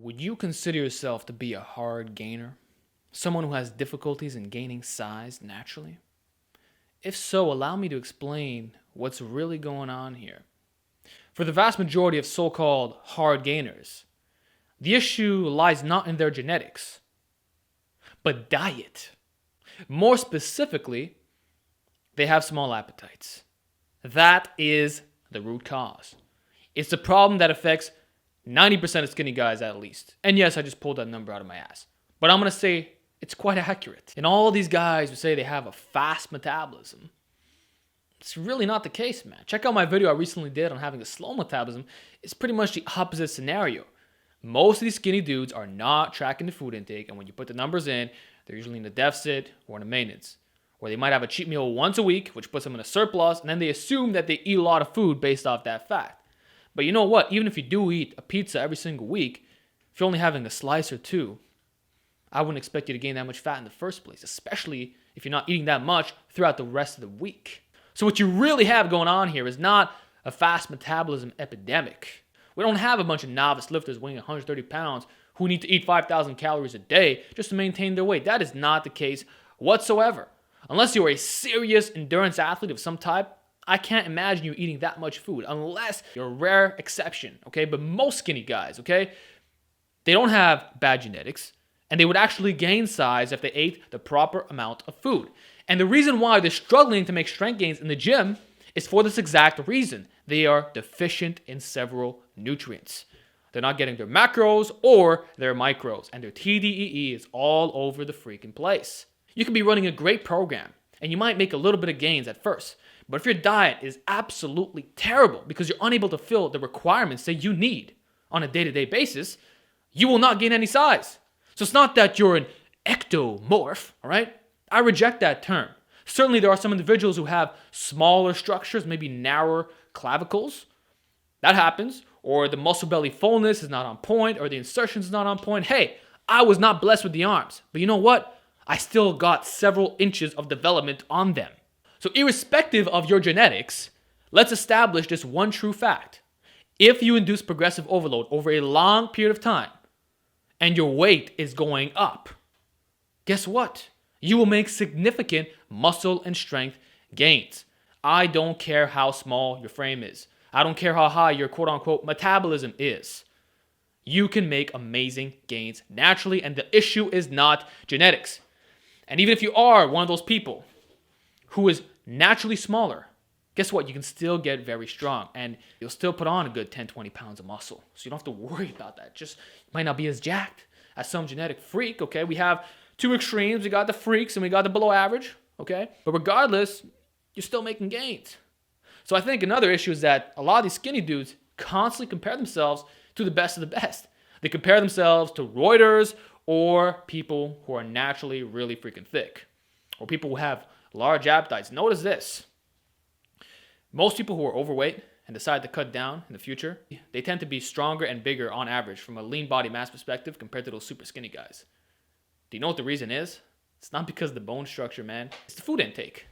Would you consider yourself to be a hard gainer? Someone who has difficulties in gaining size naturally? If so, allow me to explain what's really going on here. For the vast majority of so called hard gainers, the issue lies not in their genetics, but diet. More specifically, they have small appetites. That is the root cause. It's the problem that affects 90% of skinny guys at least. And yes, I just pulled that number out of my ass. But I'm going to say it's quite accurate. And all these guys who say they have a fast metabolism, it's really not the case, man. Check out my video I recently did on having a slow metabolism. It's pretty much the opposite scenario. Most of these skinny dudes are not tracking the food intake, and when you put the numbers in, they're usually in a deficit or in a maintenance. Or they might have a cheat meal once a week, which puts them in a surplus, and then they assume that they eat a lot of food based off that fact. But you know what? Even if you do eat a pizza every single week, if you're only having a slice or two, I wouldn't expect you to gain that much fat in the first place, especially if you're not eating that much throughout the rest of the week. So what you really have going on here is not a fast metabolism epidemic. We don't have a bunch of novice lifters weighing 130 pounds who need to eat 5,000 calories a day just to maintain their weight. That is not the case whatsoever. Unless you're a serious endurance athlete of some type, I can't imagine you eating that much food, unless you're a rare exception, okay? But most skinny guys, okay, they don't have bad genetics, and they would actually gain size if they ate the proper amount of food. And the reason why they're struggling to make strength gains in the gym is for this exact reason. They are deficient in several nutrients. They're not getting their macros or their micros, and their TDEE is all over the freaking place. You could be running a great program, and you might make a little bit of gains at first, but if your diet is absolutely terrible because you're unable to fill the requirements that you need on a day-to-day basis, you will not gain any size. So it's not that you're an ectomorph, all right? I reject that term. Certainly there are some individuals who have smaller structures, maybe narrower clavicles. That happens. Or the muscle belly fullness is not on point, or the insertion is not on point. Hey, I was not blessed with the arms, but you know what? I still got several inches of development on them. So irrespective of your genetics, let's establish this one true fact. If you induce progressive overload over a long period of time, and your weight is going up, guess what? You will make significant muscle and strength gains. I don't care how small your frame is. I don't care how high your quote-unquote metabolism is. You can make amazing gains naturally, and the issue is not genetics. And even if you are one of those people who is naturally smaller, guess what? You can still get very strong, and you'll still put on a good 10, 20 pounds of muscle. So you don't have to worry about that. Just might not be as jacked as some genetic freak, okay? We have two extremes. We got the freaks and we got the below average, okay? But regardless, you're still making gains. So I think another issue is that a lot of these skinny dudes constantly compare themselves to the best of the best. They compare themselves to Reuters or people who are naturally really freaking thick, or people who have large appetites. Notice this. Most people who are overweight and decide to cut down in the future, they tend to be stronger and bigger on average from a lean body mass perspective compared to those super skinny guys. Do you know what the reason is? It's not because of the bone structure, man. It's the food intake.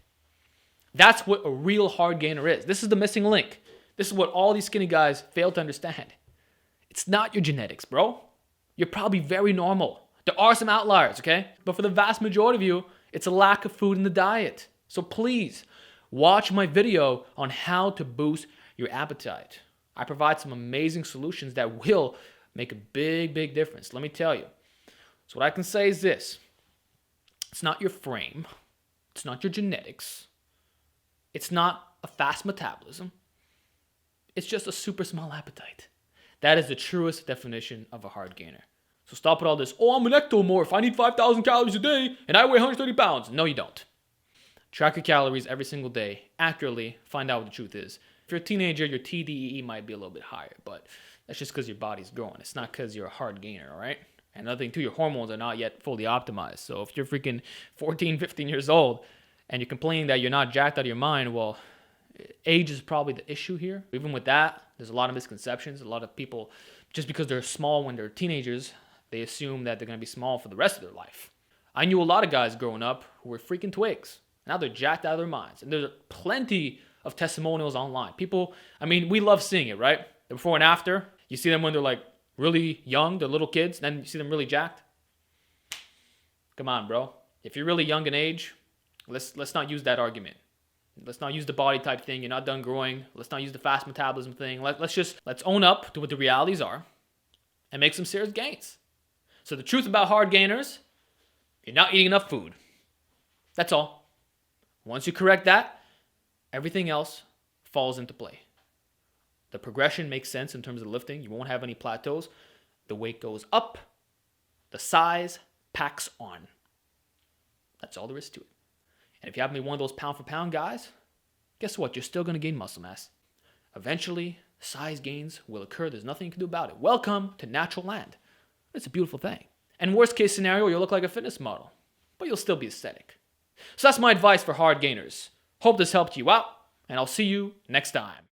That's what a real hard gainer is. This is the missing link. This is what all these skinny guys fail to understand. It's not your genetics, bro. You're probably very normal. There are some outliers, okay? But for the vast majority of you, it's a lack of food in the diet. So please, watch my video on how to boost your appetite. I provide some amazing solutions that will make a big, big difference. Let me tell you. So what I can say is this. It's not your frame. It's not your genetics. It's not a fast metabolism. It's just a super small appetite. That is the truest definition of a hard gainer. So stop with all this, oh, I'm an ectomorph. I need 5,000 calories a day and I weigh 130 pounds. No, you don't. Track your calories every single day. Accurately find out what the truth is. If you're a teenager, your TDEE might be a little bit higher, but that's just because your body's growing. It's not because you're a hard gainer, all right? And another thing too, your hormones are not yet fully optimized. So if you're freaking 14, 15 years old and you're complaining that you're not jacked out of your mind, well, age is probably the issue here. Even with that, there's a lot of misconceptions. A lot of people, just because they're small when they're teenagers, they assume that they're going to be small for the rest of their life. I knew a lot of guys growing up who were freaking twigs. Now they're jacked out of their minds. And there's plenty of testimonials online. People, I mean, we love seeing it, right? The before and after. You see them when they're like really young, they're little kids, then you see them really jacked. Come on, bro. If you're really young in age, let's not use that argument. Let's not use the body type thing. You're not done growing. Let's not use the fast metabolism thing. Let's own up to what the realities are and make some serious gains. So the truth about hard gainers, you're not eating enough food. That's all. Once you correct that, everything else falls into play. The progression makes sense in terms of lifting. You won't have any plateaus. The weight goes up. The size packs on. That's all there is to it. And if you happen to be one of those pound for pound guys, guess what? You're still going to gain muscle mass. Eventually, size gains will occur. There's nothing you can do about it. Welcome to natural land. It's a beautiful thing. And worst case scenario, you'll look like a fitness model, but you'll still be aesthetic. So that's my advice for hard gainers. Hope this helped you out, and I'll see you next time.